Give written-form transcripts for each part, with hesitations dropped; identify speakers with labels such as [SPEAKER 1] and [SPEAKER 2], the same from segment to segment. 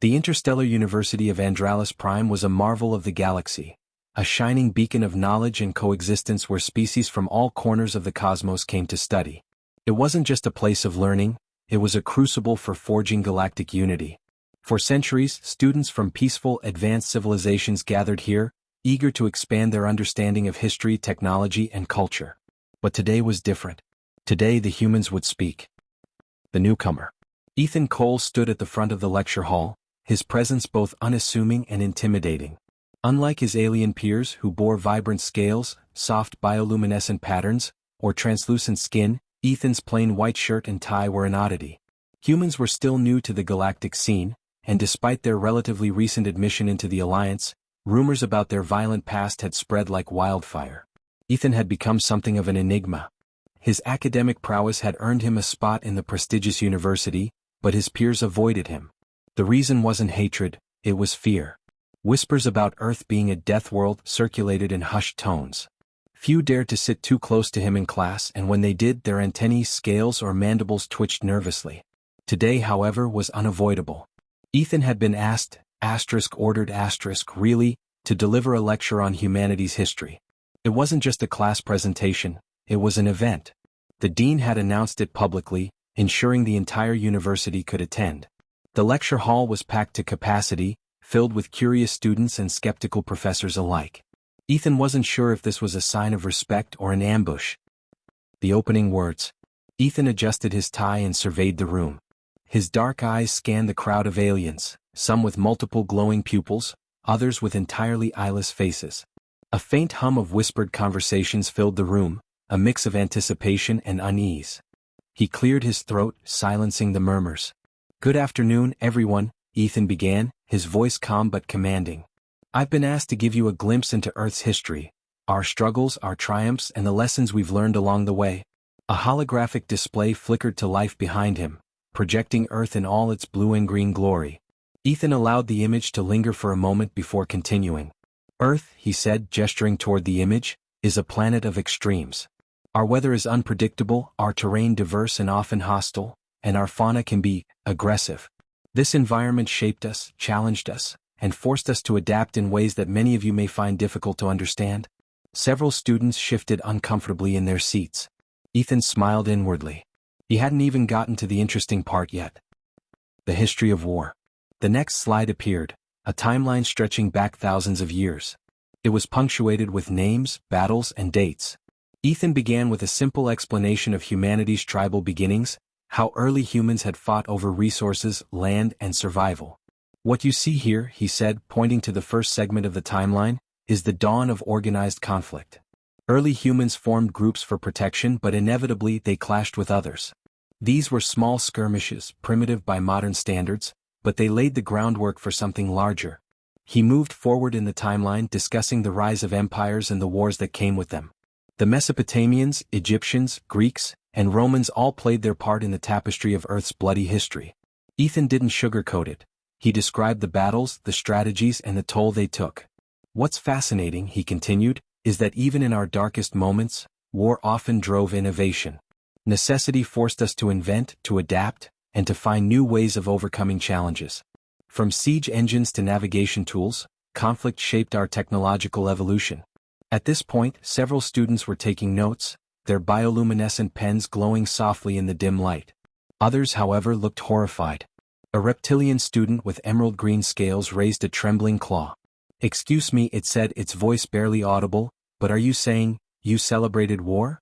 [SPEAKER 1] The interstellar University of Andralis Prime was a marvel of the galaxy, a shining beacon of knowledge and coexistence where species from all corners of the cosmos came to study. It wasn't just a place of learning, it was a crucible for forging galactic unity. For centuries, students from peaceful, advanced civilizations gathered here, eager to expand their understanding of history, technology, and culture. But today was different. Today the humans would speak. The newcomer. Ethan Cole stood at the front of the lecture hall, his presence both unassuming and intimidating. Unlike his alien peers who bore vibrant scales, soft bioluminescent patterns, or translucent skin, Ethan's plain white shirt and tie were an oddity. Humans were still new to the galactic scene, and despite their relatively recent admission into the Alliance, rumors about their violent past had spread like wildfire. Ethan had become something of an enigma. His academic prowess had earned him a spot in the prestigious university, but his peers avoided him. The reason wasn't hatred, it was fear. Whispers about Earth being a death world circulated in hushed tones. Few dared to sit too close to him in class, and when they did, their antennae, scales, or mandibles twitched nervously. Today, however, was unavoidable. Ethan had been asked, *ordered*, really, to deliver a lecture on humanity's history. It wasn't just a class presentation, it was an event. The dean had announced it publicly, ensuring the entire university could attend. The lecture hall was packed to capacity, filled with curious students and skeptical professors alike. Ethan wasn't sure if this was a sign of respect or an ambush. The opening words. Ethan adjusted his tie and surveyed the room. His dark eyes scanned the crowd of aliens, some with multiple glowing pupils, others with entirely eyeless faces. A faint hum of whispered conversations filled the room, a mix of anticipation and unease. He cleared his throat, silencing the murmurs. "Good afternoon, everyone," Ethan began, his voice calm but commanding. "I've been asked to give you a glimpse into Earth's history, our struggles, our triumphs, and the lessons we've learned along the way." A holographic display flickered to life behind him, projecting Earth in all its blue and green glory. Ethan allowed the image to linger for a moment before continuing. "Earth," he said, gesturing toward the image, "is a planet of extremes. Our weather is unpredictable, our terrain diverse and often hostile, and our fauna can be aggressive. This environment shaped us, challenged us, and forced us to adapt in ways that many of you may find difficult to understand." Several students shifted uncomfortably in their seats. Ethan smiled inwardly. He hadn't even gotten to the interesting part yet. The history of war. The next slide appeared, a timeline stretching back thousands of years. It was punctuated with names, battles, and dates. Ethan began with a simple explanation of humanity's tribal beginnings, how early humans had fought over resources, land, and survival. "What you see here," he said, pointing to the first segment of the timeline, "is the dawn of organized conflict. Early humans formed groups for protection, but inevitably they clashed with others. These were small skirmishes, primitive by modern standards, but they laid the groundwork for something larger." He moved forward in the timeline, discussing the rise of empires and the wars that came with them. The Mesopotamians, Egyptians, Greeks, and Romans all played their part in the tapestry of Earth's bloody history. Ethan didn't sugarcoat it. He described the battles, the strategies, and the toll they took. "What's fascinating," he continued, "is that even in our darkest moments, war often drove innovation. Necessity forced us to invent, to adapt, and to find new ways of overcoming challenges. From siege engines to navigation tools, conflict shaped our technological evolution." At this point, several students were taking notes, their bioluminescent pens glowing softly in the dim light. Others, however, looked horrified. A reptilian student with emerald green scales raised a trembling claw. "Excuse me," it said, its voice barely audible, "but are you saying you celebrated war?"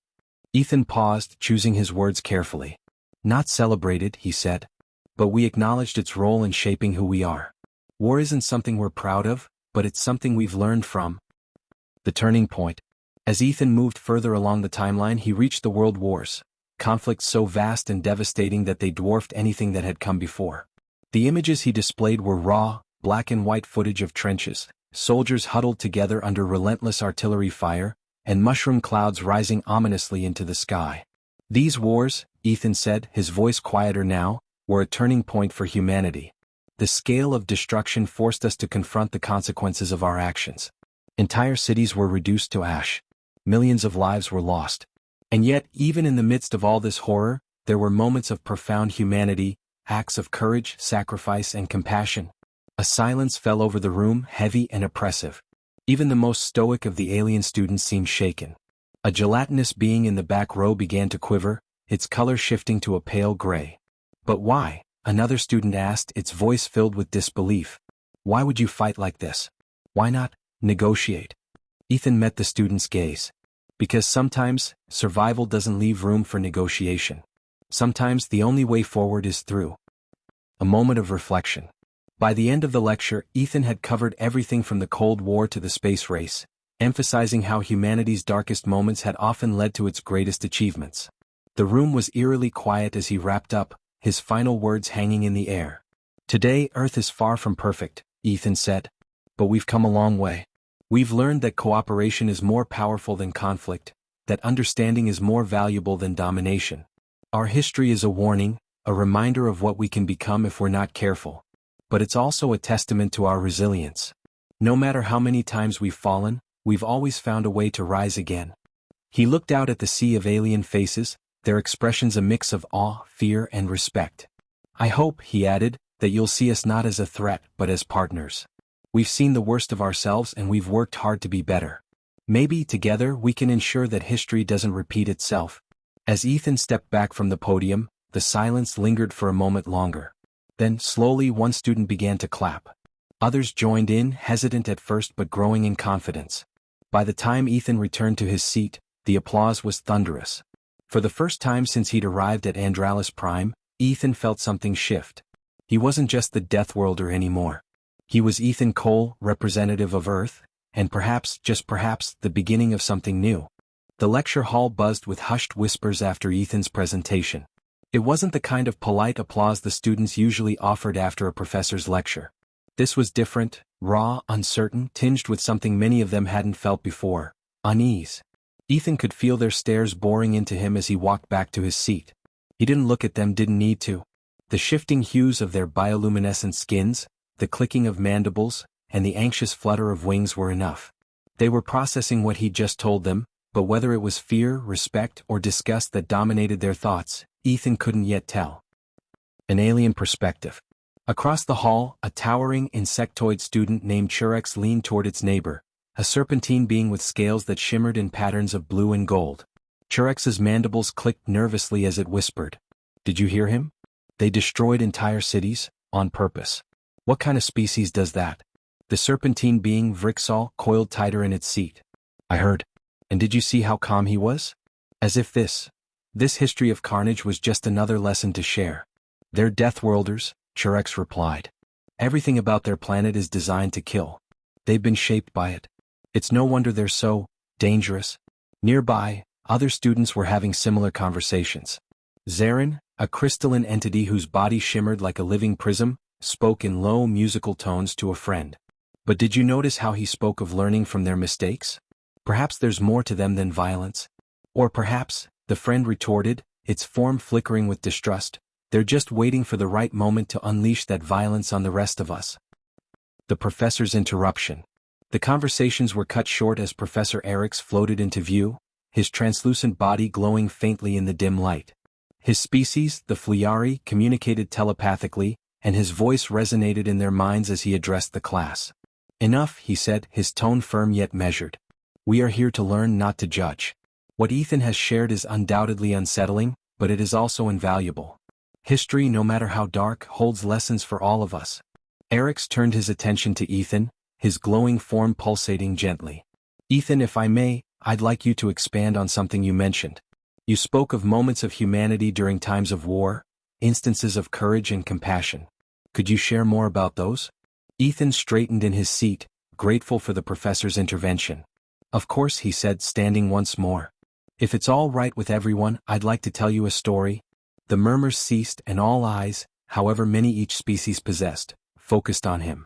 [SPEAKER 1] Ethan paused, choosing his words carefully. "Not celebrated," he said. "But we acknowledged its role in shaping who we are. War isn't something we're proud of, but it's something we've learned from." The turning point. As Ethan moved further along the timeline, he reached the world wars, conflicts so vast and devastating that they dwarfed anything that had come before. The images he displayed were raw, black and white footage of trenches, soldiers huddled together under relentless artillery fire, and mushroom clouds rising ominously into the sky. These wars, Ethan said, his voice quieter now, were a turning point for humanity. The scale of destruction forced us to confront the consequences of our actions. Entire cities were reduced to ash. Millions of lives were lost. And yet, even in the midst of all this horror, there were moments of profound humanity, acts of courage, sacrifice, and compassion. A silence fell over the room, heavy and oppressive. Even the most stoic of the alien students seemed shaken. A gelatinous being in the back row began to quiver, its color shifting to a pale gray. "But why?" another student asked, its voice filled with disbelief. "Why would you fight like this? Why not negotiate?" Ethan met the student's gaze. "Because sometimes, survival doesn't leave room for negotiation. Sometimes the only way forward is through." A moment of reflection. By the end of the lecture, Ethan had covered everything from the Cold War to the space race, emphasizing how humanity's darkest moments had often led to its greatest achievements. The room was eerily quiet as he wrapped up, his final words hanging in the air. "Today, Earth is far from perfect," Ethan said. "But we've come a long way. We've learned that cooperation is more powerful than conflict, that understanding is more valuable than domination. Our history is a warning, a reminder of what we can become if we're not careful. But it's also a testament to our resilience. No matter how many times we've fallen, we've always found a way to rise again." He looked out at the sea of alien faces, their expressions a mix of awe, fear, and respect. "I hope," he added, "that you'll see us not as a threat but as partners. We've seen the worst of ourselves and we've worked hard to be better. Maybe together we can ensure that history doesn't repeat itself." As Ethan stepped back from the podium, the silence lingered for a moment longer. Then, slowly, one student began to clap. Others joined in, hesitant at first but growing in confidence. By the time Ethan returned to his seat, the applause was thunderous. For the first time since he'd arrived at Andralis Prime, Ethan felt something shift. He wasn't just the Death Worlder anymore. He was Ethan Cole, representative of Earth, and perhaps, just perhaps, the beginning of something new. The lecture hall buzzed with hushed whispers after Ethan's presentation. It wasn't the kind of polite applause the students usually offered after a professor's lecture. This was different, raw, uncertain, tinged with something many of them hadn't felt before: unease. Ethan could feel their stares boring into him as he walked back to his seat. He didn't look at them, didn't need to. The shifting hues of their bioluminescent skins, the clicking of mandibles, and the anxious flutter of wings were enough. They were processing what he'd just told them, but whether it was fear, respect, or disgust that dominated their thoughts, Ethan couldn't yet tell. An alien perspective. Across the hall, a towering insectoid student named Churex leaned toward its neighbor, a serpentine being with scales that shimmered in patterns of blue and gold. Churex's mandibles clicked nervously as it whispered, "Did you hear him? They destroyed entire cities, on purpose. What kind of species does that?" The serpentine being, Vrixol, coiled tighter in its seat. "I heard. And did you see how calm he was? As if this history of carnage was just another lesson to share." "They're Death Worlders," Churex replied. "Everything about their planet is designed to kill. They've been shaped by it. It's no wonder they're so dangerous." Nearby, other students were having similar conversations. Zarin, a crystalline entity whose body shimmered like a living prism, spoke in low musical tones to a friend. "But did you notice how he spoke of learning from their mistakes? Perhaps there's more to them than violence." "Or perhaps," the friend retorted, its form flickering with distrust, "they're just waiting for the right moment to unleash that violence on the rest of us." The professor's interruption. The conversations were cut short as Professor Eric's floated into view, his translucent body glowing faintly in the dim light. His species, the Fliari, communicated telepathically, and his voice resonated in their minds as he addressed the class. "Enough," he said, his tone firm yet measured. "We are here to learn, not to judge. What Ethan has shared is undoubtedly unsettling, but it is also invaluable. History, no matter how dark, holds lessons for all of us." Eric's turned his attention to Ethan, his glowing form pulsating gently. "Ethan, if I may, I'd like you to expand on something you mentioned. You spoke of moments of humanity during times of war, instances of courage and compassion. Could you share more about those?" Ethan straightened in his seat, grateful for the professor's intervention. "Of course," he said, standing once more. "If it's all right with everyone, I'd like to tell you a story." The murmurs ceased and all eyes, however many each species possessed, focused on him.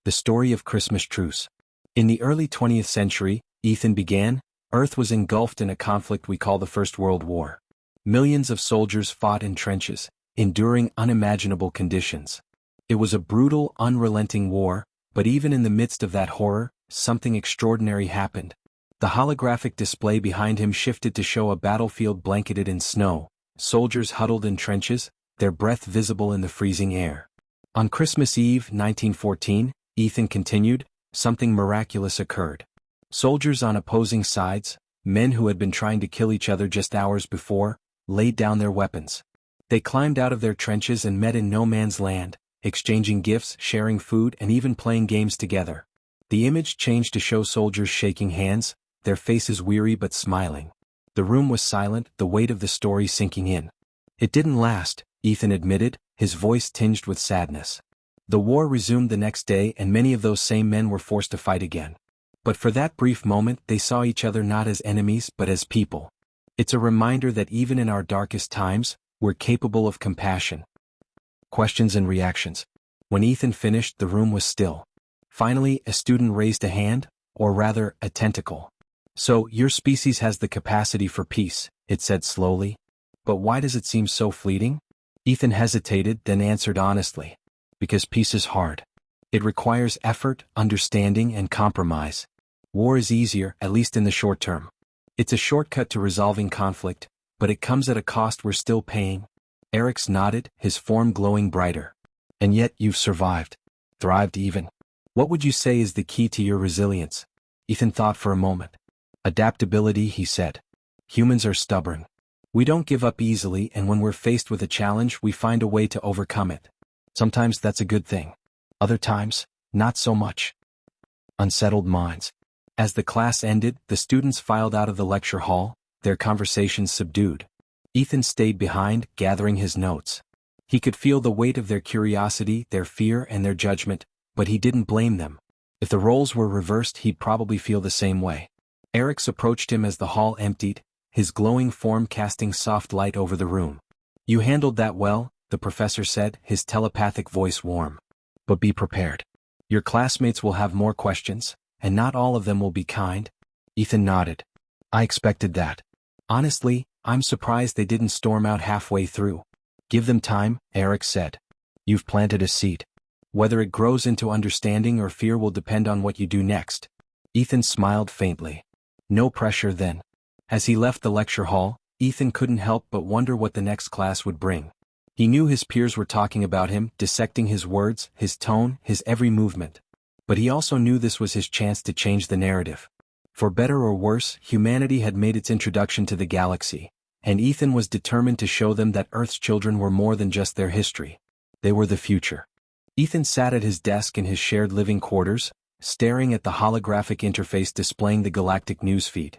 [SPEAKER 1] The story of Christmas truce. In the early 20th century, Ethan began, Earth was engulfed in a conflict we call the First World War. Millions of soldiers fought in trenches, enduring unimaginable conditions. It was a brutal, unrelenting war, but even in the midst of that horror, something extraordinary happened. The holographic display behind him shifted to show a battlefield blanketed in snow, soldiers huddled in trenches, their breath visible in the freezing air. On Christmas Eve, 1914, Ethan continued, something miraculous occurred. Soldiers on opposing sides, men who had been trying to kill each other just hours before, laid down their weapons. They climbed out of their trenches and met in no man's land, exchanging gifts, sharing food, and even playing games together. The image changed to show soldiers shaking hands, their faces weary but smiling. The room was silent, the weight of the story sinking in. It didn't last, Ethan admitted, his voice tinged with sadness. The war resumed the next day and many of those same men were forced to fight again. But for that brief moment they saw each other not as enemies but as people. It's a reminder that even in our darkest times, we're capable of compassion. Questions and reactions. When Ethan finished, the room was still. Finally, a student raised a hand, or rather, a tentacle. So, your species has the capacity for peace, it said slowly. But why does it seem so fleeting? Ethan hesitated, then answered honestly. Because peace is hard. It requires effort, understanding, and compromise. War is easier, at least in the short term. It's a shortcut to resolving conflict, but it comes at a cost we're still paying. Eric's nodded, his form glowing brighter. And yet you've survived. Thrived even. What would you say is the key to your resilience? Ethan thought for a moment. Adaptability, he said. Humans are stubborn. We don't give up easily, and when we're faced with a challenge, we find a way to overcome it. Sometimes that's a good thing. Other times, not so much. Unsettled minds. As the class ended, the students filed out of the lecture hall, their conversations subdued. Ethan stayed behind, gathering his notes. He could feel the weight of their curiosity, their fear, and their judgment, but he didn't blame them. If the roles were reversed, he'd probably feel the same way. Eric's approached him as the hall emptied, his glowing form casting soft light over the room. You handled that well, the professor said, his telepathic voice warm. But be prepared. Your classmates will have more questions, and not all of them will be kind. Ethan nodded. I expected that. Honestly, I'm surprised they didn't storm out halfway through. Give them time, Eric said. You've planted a seed. Whether it grows into understanding or fear will depend on what you do next. Ethan smiled faintly. No pressure then. As he left the lecture hall, Ethan couldn't help but wonder what the next class would bring. He knew his peers were talking about him, dissecting his words, his tone, his every movement. But he also knew this was his chance to change the narrative. For better or worse, humanity had made its introduction to the galaxy, and Ethan was determined to show them that Earth's children were more than just their history. They were the future. Ethan sat at his desk in his shared living quarters, staring at the holographic interface displaying the galactic newsfeed.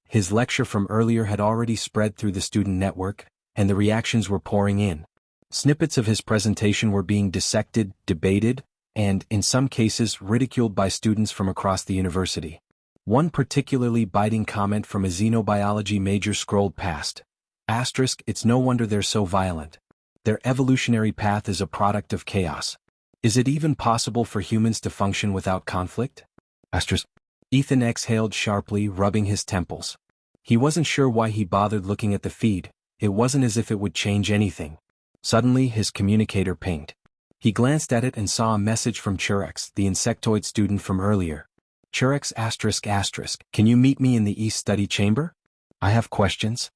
[SPEAKER 1] His lecture from earlier had already spread through the student network, and the reactions were pouring in. Snippets of his presentation were being dissected, debated, and, in some cases, ridiculed by students from across the university. One particularly biting comment from a xenobiology major scrolled past. Asterisk, it's no wonder they're so violent. Their evolutionary path is a product of chaos. Is it even possible for humans to function without conflict? Asterisk. Ethan exhaled sharply, rubbing his temples. He wasn't sure why he bothered looking at the feed. It wasn't as if it would change anything. Suddenly, his communicator pinged. He glanced at it and saw a message from Churex, the insectoid student from earlier. Churex ***, can you meet me in the East Study Chamber? I have questions.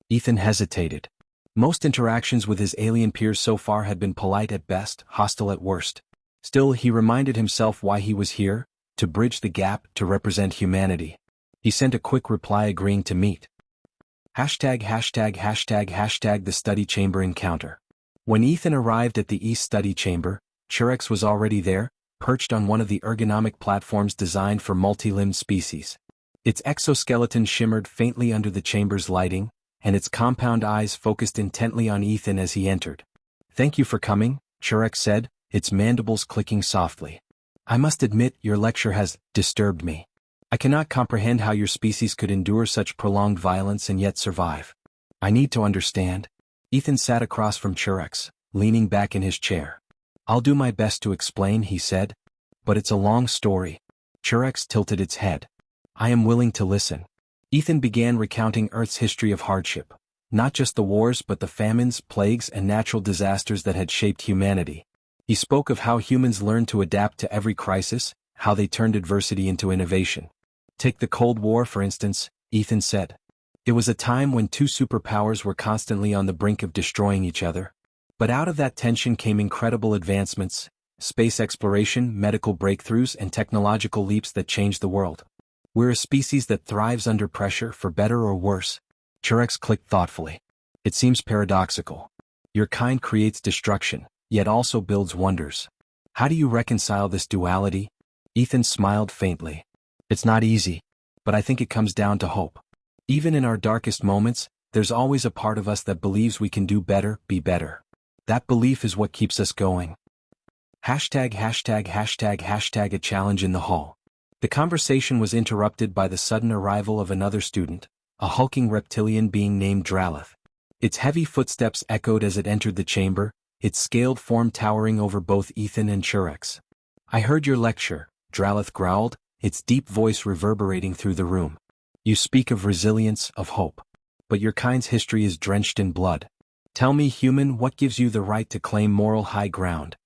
[SPEAKER 1] Ethan hesitated. Most interactions with his alien peers so far had been polite at best, hostile at worst. Still, he reminded himself why he was here, to bridge the gap, to represent humanity. He sent a quick reply agreeing to meet. #####the study chamber encounter. When Ethan arrived at the East Study Chamber, Churex was already there, perched on one of the ergonomic platforms designed for multi-limbed species. Its exoskeleton shimmered faintly under the chamber's lighting, and its compound eyes focused intently on Ethan as he entered. Thank you for coming, Churex said, its mandibles clicking softly. I must admit, your lecture has disturbed me. I cannot comprehend how your species could endure such prolonged violence and yet survive. I need to understand. Ethan sat across from Churex, leaning back in his chair. I'll do my best to explain, he said. But it's a long story. Churex tilted its head. I am willing to listen. Ethan began recounting Earth's history of hardship. Not just the wars but the famines, plagues, and natural disasters that had shaped humanity. He spoke of how humans learned to adapt to every crisis, how they turned adversity into innovation. Take the Cold War, for instance, Ethan said. It was a time when two superpowers were constantly on the brink of destroying each other. But out of that tension came incredible advancements, space exploration, medical breakthroughs, and technological leaps that changed the world. We're a species that thrives under pressure, for better or worse. Churex clicked thoughtfully. It seems paradoxical. Your kind creates destruction, yet also builds wonders. How do you reconcile this duality? Ethan smiled faintly. It's not easy, but I think it comes down to hope. Even in our darkest moments, there's always a part of us that believes we can do better, be better. That belief is what keeps us going. #######. A challenge in the hall. The conversation was interrupted by the sudden arrival of another student, a hulking reptilian being named Dralith. Its heavy footsteps echoed as it entered the chamber, its scaled form towering over both Ethan and Churex. I heard your lecture, Dralith growled, its deep voice reverberating through the room. You speak of resilience, of hope. But your kind's history is drenched in blood. Tell me, human, what gives you the right to claim moral high ground?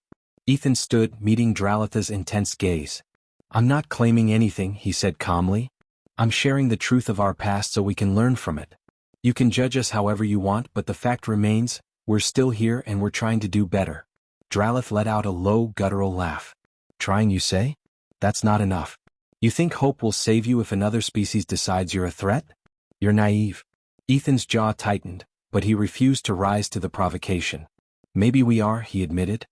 [SPEAKER 1] Ethan stood, meeting Dralitha's intense gaze. I'm not claiming anything, he said calmly. I'm sharing the truth of our past so we can learn from it. You can judge us however you want, but the fact remains, we're still here and we're trying to do better. Dralith let out a low, guttural laugh. Trying, you say? That's not enough. You think hope will save you if another species decides you're a threat? You're naive. Ethan's jaw tightened, but he refused to rise to the provocation. Maybe we are, he admitted.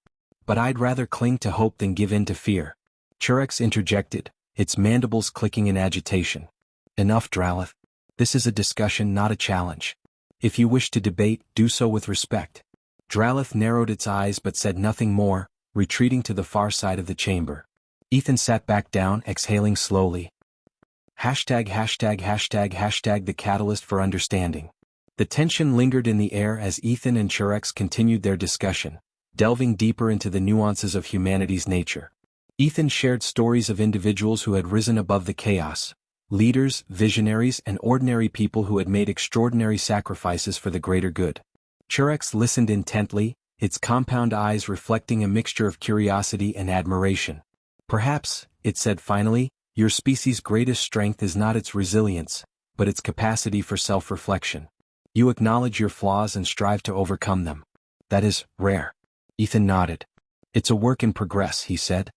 [SPEAKER 1] But I'd rather cling to hope than give in to fear. Churex interjected, its mandibles clicking in agitation. Enough, Dralith. This is a discussion, not a challenge. If you wish to debate, do so with respect. Dralith narrowed its eyes but said nothing more, retreating to the far side of the chamber. Ethan sat back down, exhaling slowly. #######, the catalyst for understanding. The tension lingered in the air as Ethan and Churex continued their discussion, delving deeper into the nuances of humanity's nature. Ethan shared stories of individuals who had risen above the chaos, leaders, visionaries, and ordinary people who had made extraordinary sacrifices for the greater good. Churex listened intently, its compound eyes reflecting a mixture of curiosity and admiration. Perhaps, it said finally, your species' greatest strength is not its resilience, but its capacity for self-reflection. You acknowledge your flaws and strive to overcome them. That is rare. Ethan nodded. It's a work in progress, he said.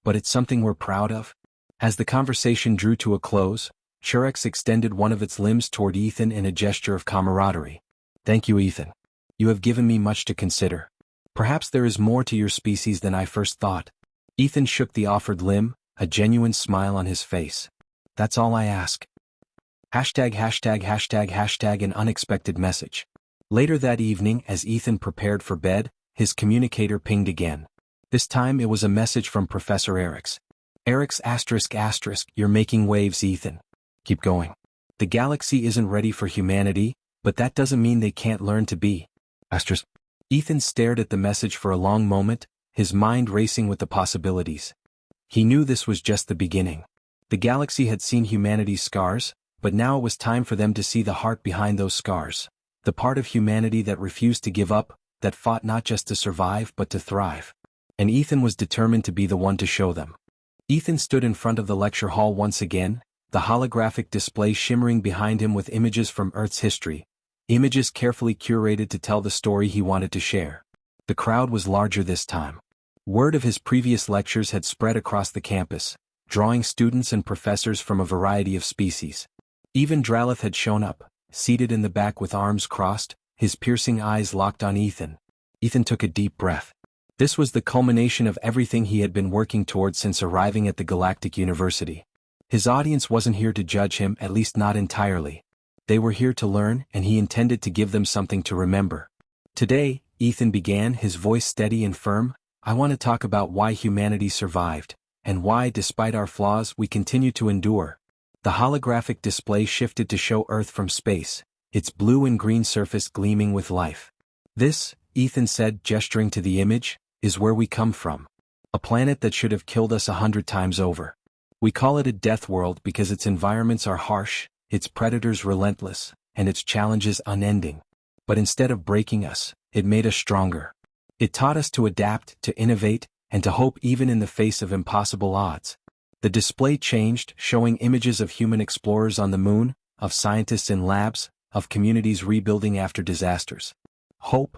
[SPEAKER 1] But it's something we're proud of. As the conversation drew to a close, Churex extended one of its limbs toward Ethan in a gesture of camaraderie. Thank you, Ethan. You have given me much to consider. Perhaps there is more to your species than I first thought. Ethan shook the offered limb, a genuine smile on his face. That's all I ask. #######, an unexpected message. Later that evening, as Ethan prepared for bed, his communicator pinged again. This time it was a message from Professor Eric's. Eric's ***, you're making waves, Ethan. Keep going. The galaxy isn't ready for humanity, but that doesn't mean they can't learn to be. ***. Ethan stared at the message for a long moment, his mind racing with the possibilities. He knew this was just the beginning. The galaxy had seen humanity's scars, but now it was time for them to see the heart behind those scars. The part of humanity that refused to give up, that fought not just to survive but to thrive. And Ethan was determined to be the one to show them. Ethan stood in front of the lecture hall once again, the holographic display shimmering behind him with images from Earth's history, images carefully curated to tell the story he wanted to share. The crowd was larger this time. Word of his previous lectures had spread across the campus, drawing students and professors from a variety of species. Even Dralith had shown up, seated in the back with arms crossed, his piercing eyes locked on Ethan. Ethan took a deep breath. This was the culmination of everything he had been working toward since arriving at the Galactic University. His audience wasn't here to judge him, at least not entirely. They were here to learn, and he intended to give them something to remember. Today, Ethan began, his voice steady and firm, I want to talk about why humanity survived, and why, despite our flaws, we continue to endure. The holographic display shifted to show Earth from space, its blue and green surface gleaming with life. This, Ethan said, gesturing to the image, is where we come from. A planet that should have killed us 100 times over. We call it a death world because its environments are harsh, its predators relentless, and its challenges unending. But instead of breaking us, it made us stronger. It taught us to adapt, to innovate, and to hope even in the face of impossible odds. The display changed, showing images of human explorers on the moon, of scientists in labs, of communities rebuilding after disasters. Hope,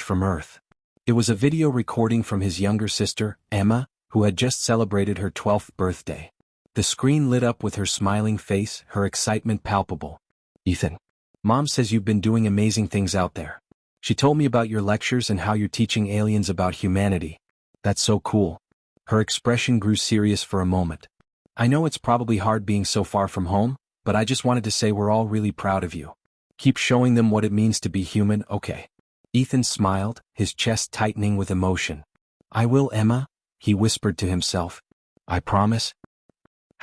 [SPEAKER 1] message from Earth. It was a video recording from his younger sister, Emma, who had just celebrated her 12th birthday. The screen lit up with her smiling face, her excitement palpable. "Ethan, Mom says you've been doing amazing things out there. She told me about your lectures and how you're teaching aliens about humanity. That's so cool." Her expression grew serious for a moment. "I know it's probably hard being so far from home, but I just wanted to say we're all really proud of you. Keep showing them what it means to be human, okay?" Ethan smiled, his chest tightening with emotion. "I will, Emma," he whispered to himself. "I promise."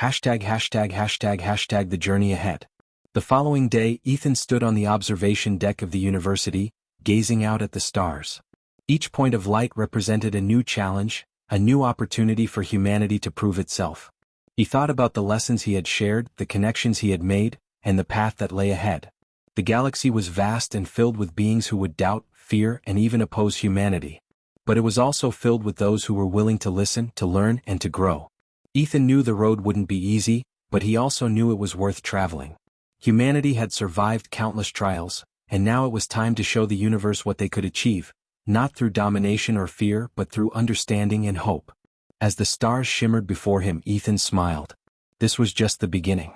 [SPEAKER 1] #####the journey ahead. The following day, Ethan stood on the observation deck of the university, gazing out at the stars. Each point of light represented a new challenge, a new opportunity for humanity to prove itself. He thought about the lessons he had shared, the connections he had made, and the path that lay ahead. The galaxy was vast and filled with beings who would doubt, fear, and even oppose humanity. But it was also filled with those who were willing to listen, to learn, and to grow. Ethan knew the road wouldn't be easy, but he also knew it was worth traveling. Humanity had survived countless trials, and now it was time to show the universe what they could achieve, not through domination or fear but through understanding and hope. As the stars shimmered before him, Ethan smiled. This was just the beginning.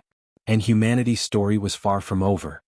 [SPEAKER 1] And humanity's story was far from over.